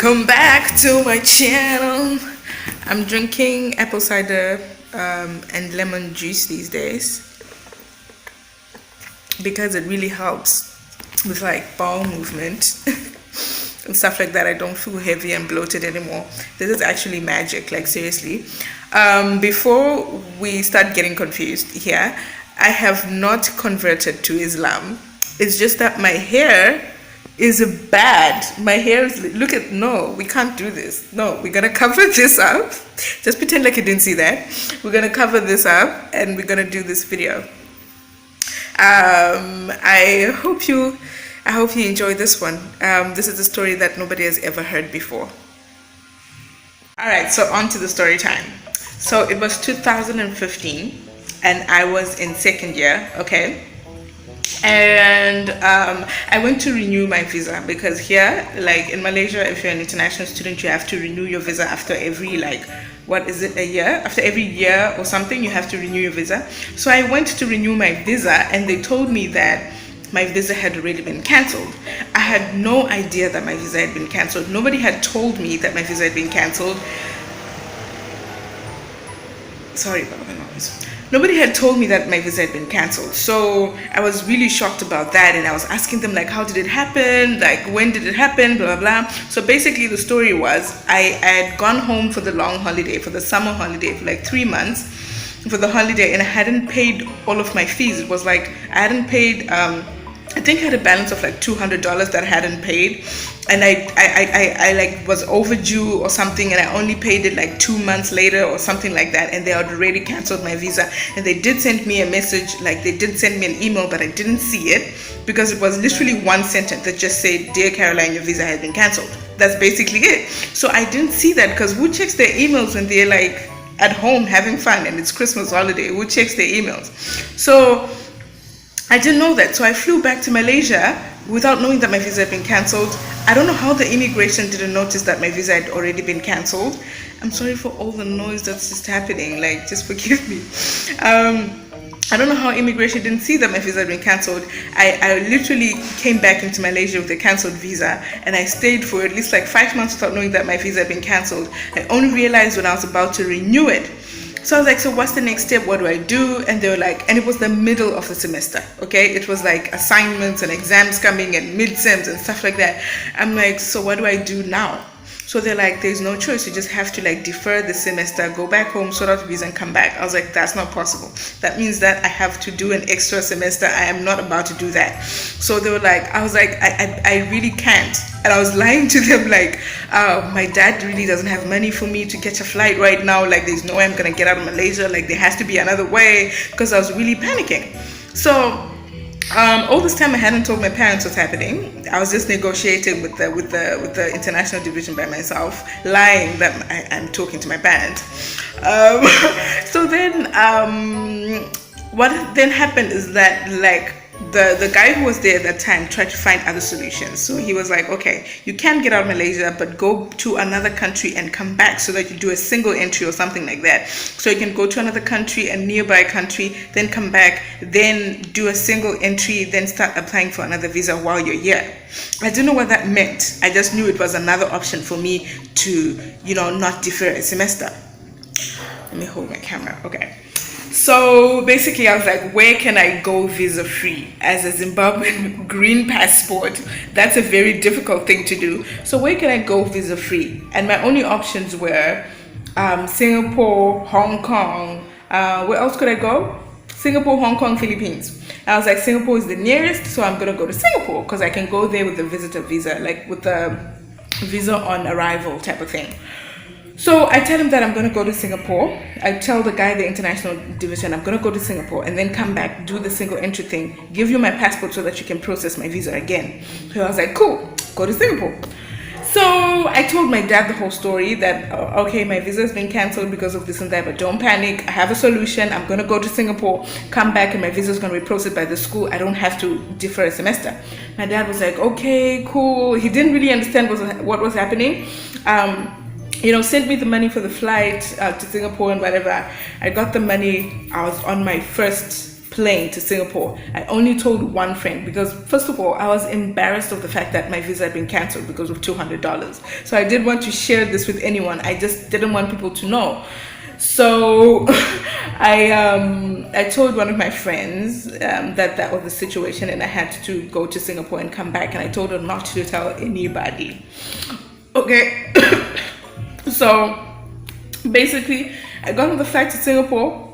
Welcome back to my channel. I'm drinking apple cider and lemon juice these days because it really helps with like bowel movement and stuff like that. I don't feel heavy and bloated anymore. This is actually magic, like seriously. Before we start getting confused here, I have not converted to Islam. It's just that my hair is bad. My hair is, look at, no, we can't do this. No, we're gonna cover this up. Just pretend like you didn't see that. We're gonna cover this up and we're gonna do this video. I hope you enjoy this one. This is a story that nobody has ever heard before. All right, so on to the story time. So it was 2015 and I was in second year, okay? And I went to renew my visa because here, like in Malaysia, if you're an international student, you have to renew your visa after every, like, what is it, a year? After every year or something, you have to renew your visa. So I went to renew my visa and they told me that my visa had already been cancelled. I had no idea that my visa had been cancelled. Nobody had told me that my visa had been cancelled. Sorry about the noise. Nobody had told me that my visa had been cancelled. So I was really shocked about that. And I was asking them, like, how did it happen? Like, when did it happen? Blah, blah, blah. So basically the story was I had gone home for the long holiday, for the summer holiday, for like 3 months for the holiday. And I hadn't paid all of my fees. It was like I hadn't paid, I think I had a balance of like $200 that I hadn't paid, and I like was overdue or something, and I only paid it like 2 months later or something like that, and they had already canceled my visa. And they did send me a message, like they did send me an email, but I didn't see it because it was literally one sentence that just said, "Dear Caroline, your visa has been canceled." That's basically it. So I didn't see that because who checks their emails when they're like at home having fun and it's Christmas holiday? Who checks their emails? So I didn't know that, so I flew back to Malaysia without knowing that my visa had been cancelled. I don't know how the immigration didn't notice that my visa had already been cancelled. I'm sorry for all the noise that's just happening, like, just forgive me. I don't know how immigration didn't see that my visa had been cancelled. I literally came back into Malaysia with a cancelled visa, and I stayed for at least like 5 months without knowing that my visa had been cancelled. I only realized when I was about to renew it. So I was like, so what's the next step? What do I do? And they were like, and it was the middle of the semester, okay? It was like assignments and exams coming and midterms and stuff like that. I'm like, so what do I do now? So they're like, there's no choice. You just have to like defer the semester, go back home, sort out the visa and come back. I was like, that's not possible. That means that I have to do an extra semester. I am not about to do that. So they were like, I was like, I really can't. And I was lying to them like, my dad really doesn't have money for me to catch a flight right now. Like there's no way I'm gonna get out of Malaysia. Like there has to be another way, because I was really panicking. So all this time I hadn't told my parents what's happening. I was just negotiating with the international division by myself, lying that I'm talking to my parents. So then what then happened is that like the guy who was there at that time tried to find other solutions. So he was like, okay, you can get out of Malaysia, but go to another country and come back so that you do a single entry or something like that. So you can go to another country, a nearby country, then come back, then do a single entry, then start applying for another visa while you're here. I didn't know what that meant. I just knew it was another option for me to, you know, not defer a semester. Let me hold my camera. Okay. So basically I was like, where can I go visa free? As a Zimbabwean green passport, that's a very difficult thing to do. So where can I go visa free? And my only options were Singapore, Hong Kong. Where else could I go? Singapore, Hong Kong, Philippines. I was like, Singapore is the nearest, so I'm gonna go to Singapore because I can go there with the visitor visa, like with the visa on arrival type of thing. So I tell him that I'm going to go to Singapore. I tell the guy, the international division, I'm going to go to Singapore and then come back, do the single entry thing, give you my passport so that you can process my visa again. So I was like, cool, go to Singapore. So I told my dad the whole story that, okay, my visa has been cancelled because of this and that, but don't panic. I have a solution. I'm going to go to Singapore, come back, and my visa is going to be processed by the school. I don't have to defer a semester. My dad was like, okay, cool. He didn't really understand what was happening. You know, sent me the money for the flight to Singapore and whatever. I got the money. I was on my first plane to Singapore. I only told one friend because, first of all, I was embarrassed of the fact that my visa had been cancelled because of $200. So I didn't want to share this with anyone. I just didn't want people to know. So I told one of my friends that was the situation, and I had to go to Singapore and come back. And I told her not to tell anybody. Okay. So basically, I got on the flight to Singapore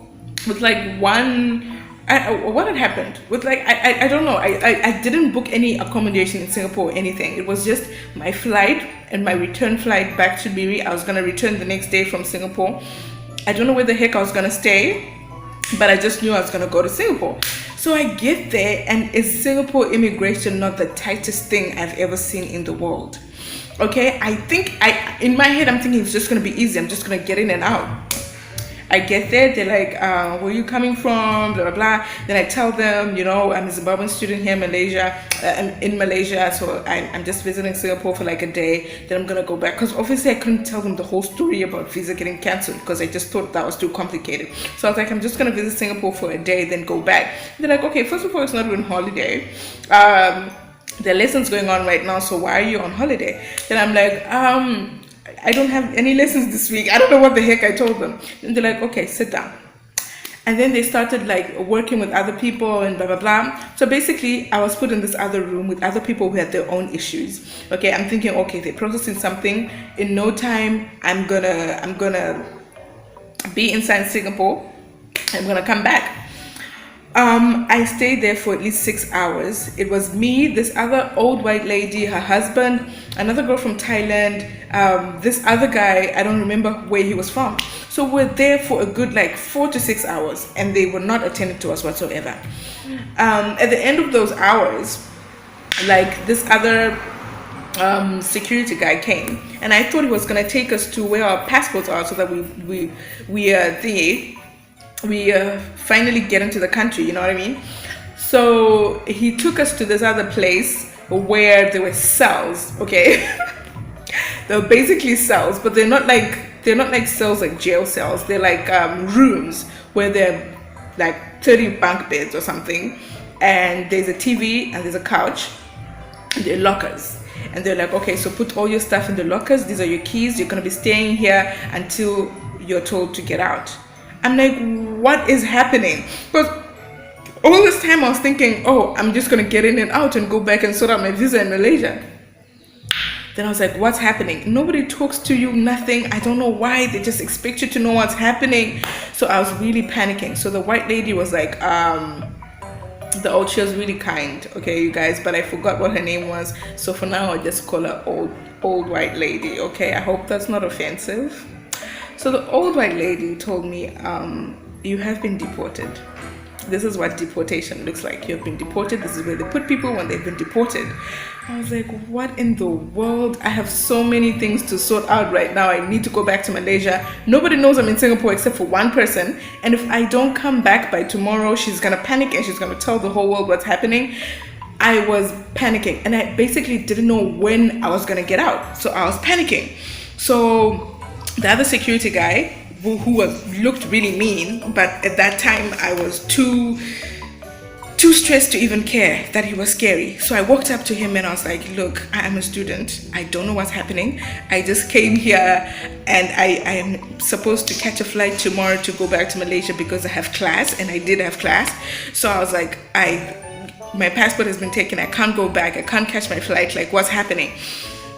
with like what had happened with like I don't know, I didn't book any accommodation in Singapore or anything. It was just my flight and my return flight back to Biri. I was gonna return the next day from Singapore. I don't know where the heck I was gonna stay, but I just knew I was gonna go to Singapore. So I get there, and is Singapore immigration not the tightest thing I've ever seen in the world? Okay, I think in my head I'm thinking it's just gonna be easy. I'm just gonna get in and out. I get there, they're like, where are you coming from, blah, blah, blah. Then I tell them, I'm a Zimbabwean student here in Malaysia, so I'm just visiting Singapore for like a day, then I'm gonna go back. Because obviously I couldn't tell them the whole story about visa getting cancelled because I just thought that was too complicated. So I was like, I'm just gonna visit Singapore for a day, then go back. They're like, okay, first of all, it's not even holiday. There are lessons going on right now, so why are you on holiday? Then I'm like, I don't have any lessons this week. I don't know what the heck I told them. And they're like, okay, sit down. And then they started like working with other people and blah, blah, blah. So basically, I was put in this other room with other people who had their own issues. Okay, I'm thinking, okay, they're processing something. In no time, I'm gonna be inside Singapore. I'm gonna come back. I stayed there for at least 6 hours. It was me, this other old white lady, her husband, another girl from Thailand, this other guy, I don't remember where he was from. So we're there for a good like 4 to 6 hours, and they were not attending to us whatsoever. At the end of those hours, like this other security guy came, and I thought he was gonna take us to where our passports are so that we finally get into the country, you know what I mean? So he took us to this other place where there were cells, okay? They were basically cells, but they're not like cells like jail cells. They're like rooms where there are like 30 bunk beds or something, and there's a TV and there's a couch, and there are lockers. And they're like, okay, so put all your stuff in the lockers. These are your keys. You're gonna be staying here until you're told to get out. I'm like, what is happening? Because all this time I was thinking, oh, I'm just going to get in and out and go back and sort out my visa in Malaysia. Then I was like, what's happening? Nobody talks to you, nothing. I don't know why. They just expect you to know what's happening. So I was really panicking. So the white lady was like, she was really kind, okay, you guys, but I forgot what her name was. So for now, I'll just call her old white lady, okay? I hope that's not offensive. So the old white lady told me, you have been deported. This is what deportation looks like. You have been deported. This is where they put people when they've been deported. I was like, what in the world? I have so many things to sort out right now. I need to go back to Malaysia. Nobody knows I'm in Singapore except for one person. And if I don't come back by tomorrow, she's going to panic and she's going to tell the whole world what's happening. I was panicking, and I basically didn't know when I was going to get out. So I was panicking. So the other security guy, who looked really mean, but at that time I was too stressed to even care that he was scary. So I walked up to him and I was like, look, I am a student. I don't know what's happening. I just came here and I am supposed to catch a flight tomorrow to go back to Malaysia because I have class, and I did have class. So I was like, my passport has been taken. I can't go back. I can't catch my flight. Like, what's happening?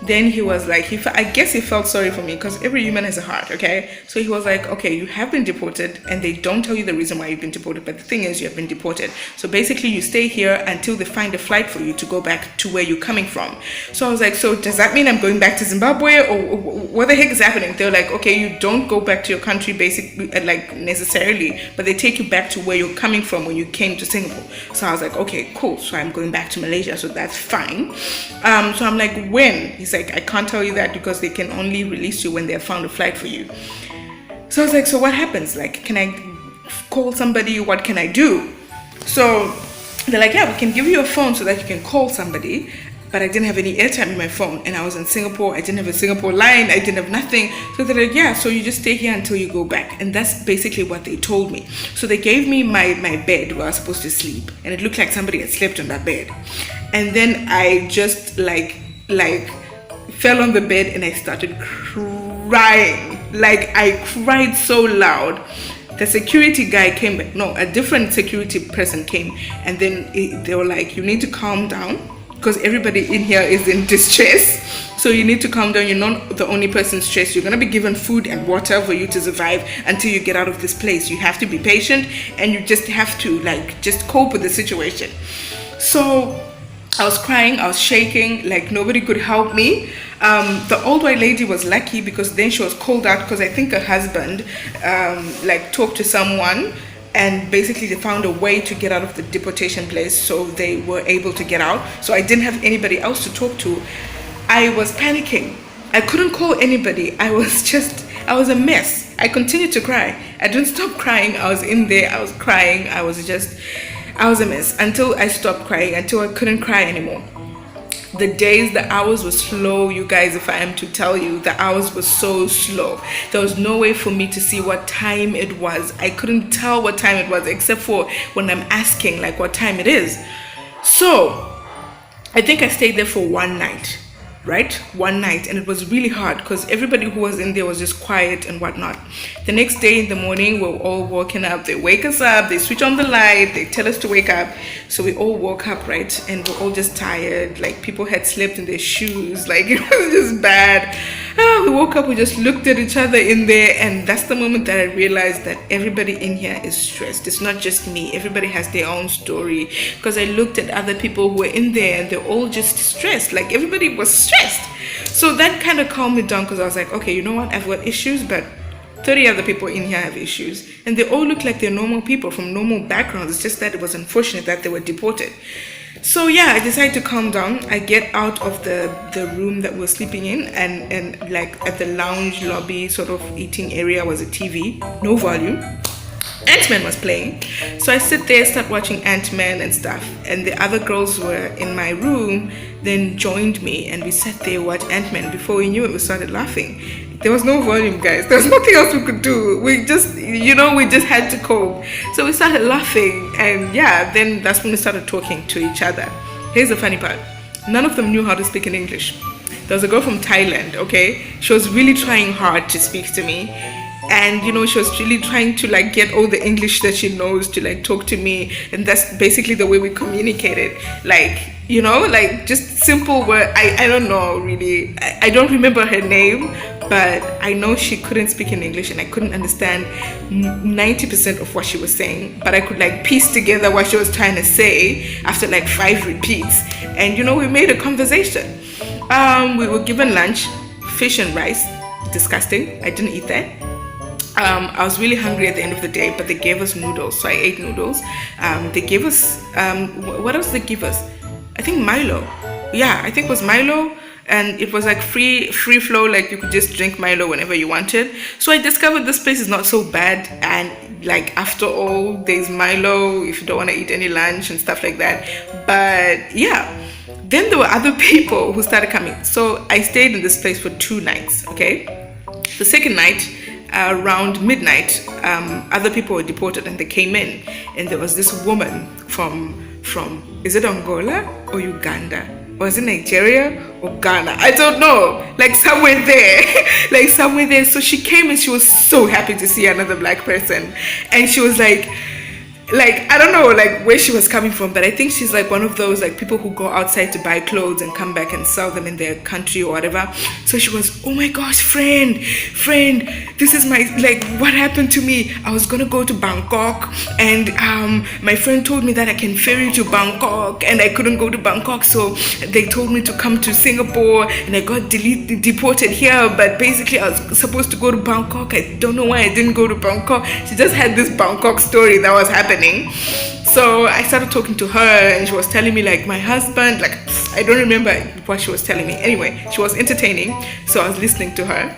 Then he was like, I guess he felt sorry for me because every human has a heart, okay? So he was like, okay, you have been deported, and they don't tell you the reason why you've been deported, but the thing is you have been deported. So basically you stay here until they find a flight for you to go back to where you're coming from. So I was like, so does that mean I'm going back to Zimbabwe, or what the heck is happening? They're like, okay, you don't go back to your country basically, like necessarily, but they take you back to where you're coming from when you came to Singapore. So I was like, okay, cool. So I'm going back to Malaysia, so that's fine. So I'm like, when? He's like, I can't tell you that because they can only release you when they have found a flight for you. So I was like, so what happens? Like, can I call somebody? What can I do? So they're like, yeah, we can give you a phone so that you can call somebody. but I didn't have any airtime in my phone, and I was in Singapore. I didn't have a Singapore line. I didn't have nothing. So they're like, yeah, so you just stay here until you go back. And that's basically what they told me. So they gave me my bed where I was supposed to sleep, and it looked like somebody had slept on that bed. And then I just like fell on the bed and I started crying. Like, I cried so loud. The security guy came back. No, a different security person came, and then they were like, you need to calm down, because everybody in here is in distress. So you need to calm down. You're not the only person stressed. You're going to be given food and water for you to survive until you get out of this place. You have to be patient, and you just have to just cope with the situation. So I was crying, I was shaking, like nobody could help me. The old white lady was lucky, because then she was called out, because I think her husband talked to someone, and basically they found a way to get out of the deportation place, so they were able to get out. So I didn't have anybody else to talk to. I was panicking. I couldn't call anybody. I was a mess. I continued to cry. I didn't stop crying. I was in there. I was crying. I was a mess until I stopped crying, until I couldn't cry anymore. The days, the hours were slow, you guys. If I am to tell you, the hours were so slow. There was no way for me to see what time it was. I couldn't tell what time it was, except for when I'm asking like what time it is. So I think I stayed there for one night. Right? One night, and it was really hard because everybody who was in there was just quiet and whatnot. The next day in the morning, we're all waking up. They wake us up, they switch on the light, they tell us to wake up. So we all woke up, right? And we're all just tired. Like, people had slept in their shoes. Like, it was just bad. We woke up, we just looked at each other in there, and that's the moment that I realized that everybody in here is stressed. It's not just me. Everybody has their own story. Because I looked at other people who were in there, and they're all just stressed. Like, everybody was stressed. So that kind of calmed me down, because I was like, okay, you know what? I've got issues, but 30 other people in here have issues. And they all look like they're normal people from normal backgrounds. It's just that it was unfortunate that they were deported. So yeah, I decided to calm down. I get out of the room that we're sleeping in, and like at the lounge lobby sort of eating area was a TV, no volume. Ant-Man was playing. So I sit there, start watching Ant-Man and stuff. And the other girls who were in my room then joined me, and we sat there, watched Ant-Man. Before we knew it, we started laughing. There was no volume, guys. There was nothing else we could do. We just had to cope. So we started laughing, and yeah, then that's when we started talking to each other. Here's the funny part. None of them knew how to speak in English. There was a girl from Thailand, okay? She was really trying hard to speak to me. And she was really trying to get all the English that she knows to talk to me, and that's basically the way we communicated. Just simple word. I don't know really. I don't remember her name, but I know she couldn't speak in English, and I couldn't understand 90% of what she was saying. But I could piece together what she was trying to say after 5 repeats, and we made a conversation. We were given lunch, fish and rice. Disgusting. I didn't eat that. I was really hungry at the end of the day, but they gave us noodles, so I ate noodles. They gave us, what else did they give us? I think Milo. Yeah, I think it was Milo, and it was free flow, you could just drink Milo whenever you wanted. So I discovered this place is not so bad, and after all, there's Milo if you don't want to eat any lunch and stuff like that. But yeah, then there were other people who started coming. So I stayed in this place for 2 nights, okay? The second night, around midnight, other people were deported, and they came in, and there was this woman from is it Angola or Uganda, or is it Nigeria or Ghana? I don't know, somewhere there. So she came, and she was so happy to see another black person, and she was I don't know where she was coming from, but I think she's one of those people who go outside to buy clothes and come back and sell them in their country or whatever. So she was, oh my gosh, friend, this is my what happened to me. I was gonna go to Bangkok, and my friend told me that I can ferry to Bangkok, and I couldn't go to Bangkok, so they told me to come to Singapore, and I got deported here, but basically I was supposed to go to Bangkok. I don't know why I didn't go to Bangkok. She just had this Bangkok story that was happening. So I started talking to her, and she was telling me my husband, I don't remember what she was telling me. Anyway, she was entertaining, so I was listening to her.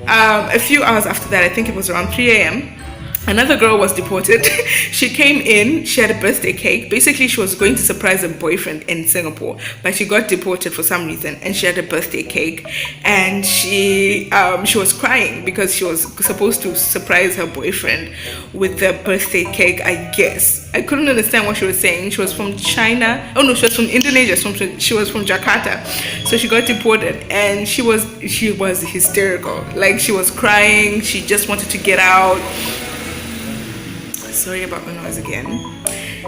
A few hours after that, I think it was around 3 a.m., Another girl was deported. She came in, she had a birthday cake. Basically, she was going to surprise her boyfriend in Singapore, but she got deported for some reason, and she had a birthday cake. And she was crying because she was supposed to surprise her boyfriend with the birthday cake, I guess. I couldn't understand what she was saying. She was from China. Oh no, she was from Indonesia. She was from Jakarta. So she got deported, and she was hysterical. Like, she was crying. She just wanted to get out. Sorry about the noise again.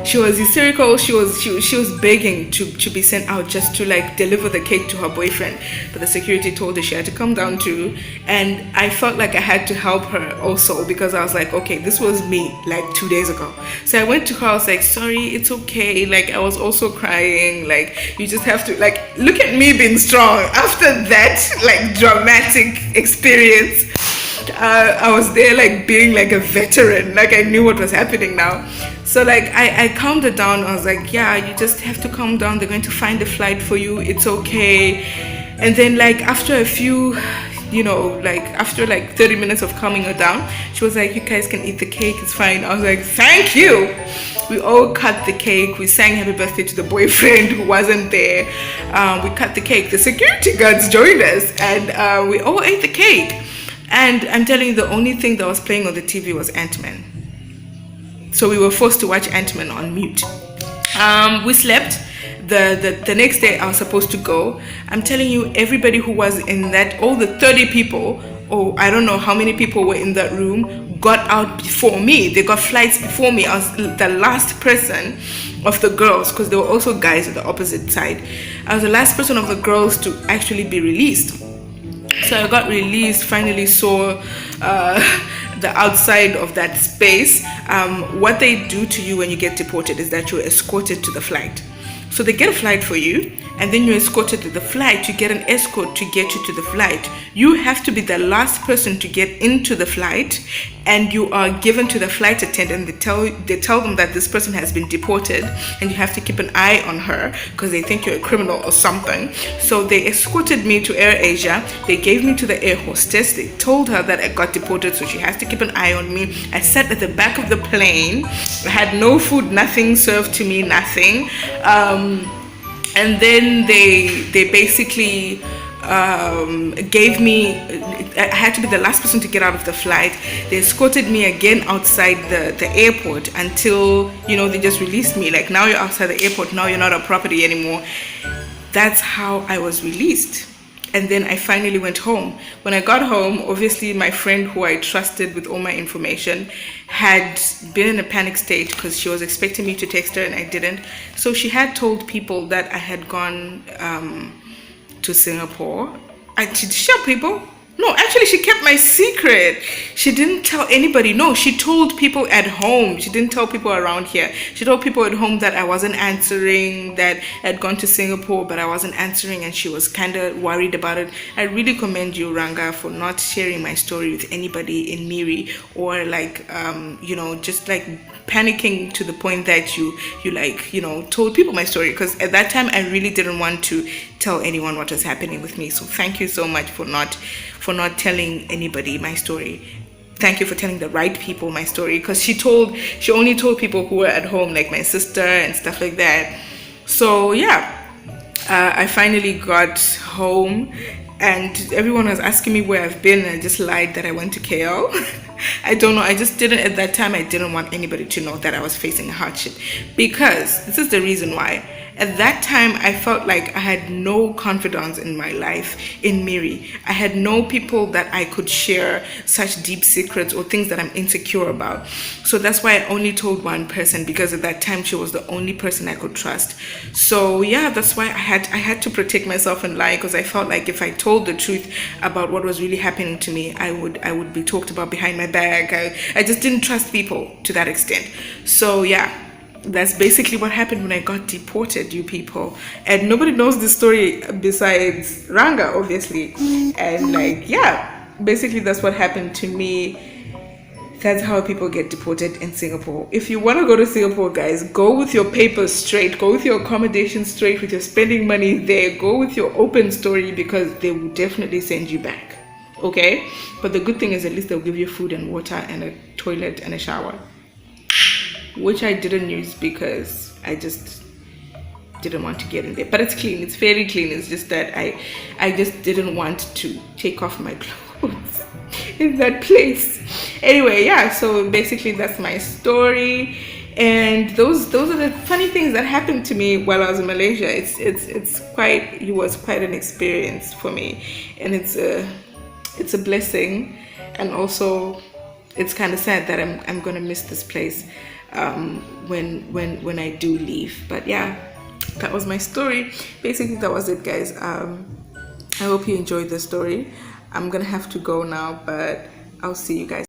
She was hysterical. She was begging to be sent out just to like deliver the cake to her boyfriend, but the security told her she had to come down too. And I felt like I had to help her also, because I was like, okay, this was me like 2 days ago. So I went to her. I was like, sorry, it's okay. Like, I was also crying. Like, you just have to like look at me being strong after that like dramatic experience. I was there like being like a veteran, like I knew what was happening now. So like I calmed her down. I was like, yeah, you just have to calm down. They're going to find a flight for you. It's okay. And then like after a few, after like 30 minutes of calming her down, she was like, you guys can eat the cake. It's fine. I was like, thank you. We all cut the cake. We sang happy birthday to the boyfriend who wasn't there. We cut the cake. The security guards joined us, and we all ate the cake. And I'm telling you, the only thing that was playing on the TV was Ant-Man. So we were forced to watch Ant-Man on mute. We slept. The next day I was supposed to go. I'm telling you, everybody who was in that, all the 30 people, or I don't know how many people were in that room, got out before me. They got flights before me. I was the last person of the girls, because there were also guys at the opposite side. I was the last person of the girls to actually be released. So I got released, finally saw the outside of that space. What they do to you when you get deported is that you're escorted to the flight. So they get a flight for you, and then you're escorted to the flight. You get an escort to get you to the flight. You have to be the last person to get into the flight, and you are given to the flight attendant. They tell them that this person has been deported, and you have to keep an eye on her because they think you're a criminal or something. So they escorted me to Air Asia. They gave me to the air hostess. They told her that I got deported, so she has to keep an eye on me. I sat at the back of the plane. I had no food, nothing served to me, nothing. And then they basically gave me, I had to be the last person to get out of the flight. They escorted me again outside the airport until, they just released me. Like, now you're outside the airport, now you're not a property anymore. That's how I was released. And then I finally went home. When I got home, obviously my friend who I trusted with all my information had been in a panic state because she was expecting me to text her and I didn't. So she had told people that I had gone to Singapore. Did she tell people? No, actually she kept my secret. She didn't tell anybody. No, she told people at home. She didn't tell people around here. She told people at home that I wasn't answering, that I'd gone to Singapore but I wasn't answering, and she was kind of worried about it. I really commend you, Ranga, for not sharing my story with anybody in Miri, or like just like panicking to the point that you told people my story, because at that time I really didn't want to tell anyone what was happening with me. So thank you so much for not telling anybody my story. Thank you for telling the right people my story, because she only told people who were at home, like my sister and stuff like that. So yeah, I finally got home, and everyone was asking me where I've been, and I just lied that I went to KL. I don't know, I just didn't, at that time I didn't want anybody to know that I was facing a hardship, because this is the reason why. At that time, I felt like I had no confidence in my life in Miri. I had no people that I could share such deep secrets or things that I'm insecure about. So that's why I only told one person, because at that time she was the only person I could trust. So yeah, that's why I had to protect myself and lie, because I felt like if I told the truth about what was really happening to me, I would be talked about behind my back. I just didn't trust people to that extent. So yeah, that's basically what happened when I got deported, you people. And nobody knows this story besides Ranga, obviously. And like, yeah, basically that's what happened to me. That's how people get deported in Singapore. If you want to go to Singapore, guys, go with your papers straight, go with your accommodation straight, with your spending money there, go with your open story, because they will definitely send you back. Okay, but the good thing is at least they'll give you food and water and a toilet and a shower, which I didn't use because I just didn't want to get in there. But it's clean, it's fairly clean. It's just that I just didn't want to take off my clothes in that place. Anyway, yeah, so basically that's my story. And those are the funny things that happened to me while I was in Malaysia. It was quite an experience for me, and it's a blessing, and also it's kind of sad that I'm gonna miss this place when I do leave. But yeah, that was my story. Basically, that was it, guys. I hope you enjoyed the story. I'm gonna have to go now, but I'll see you guys.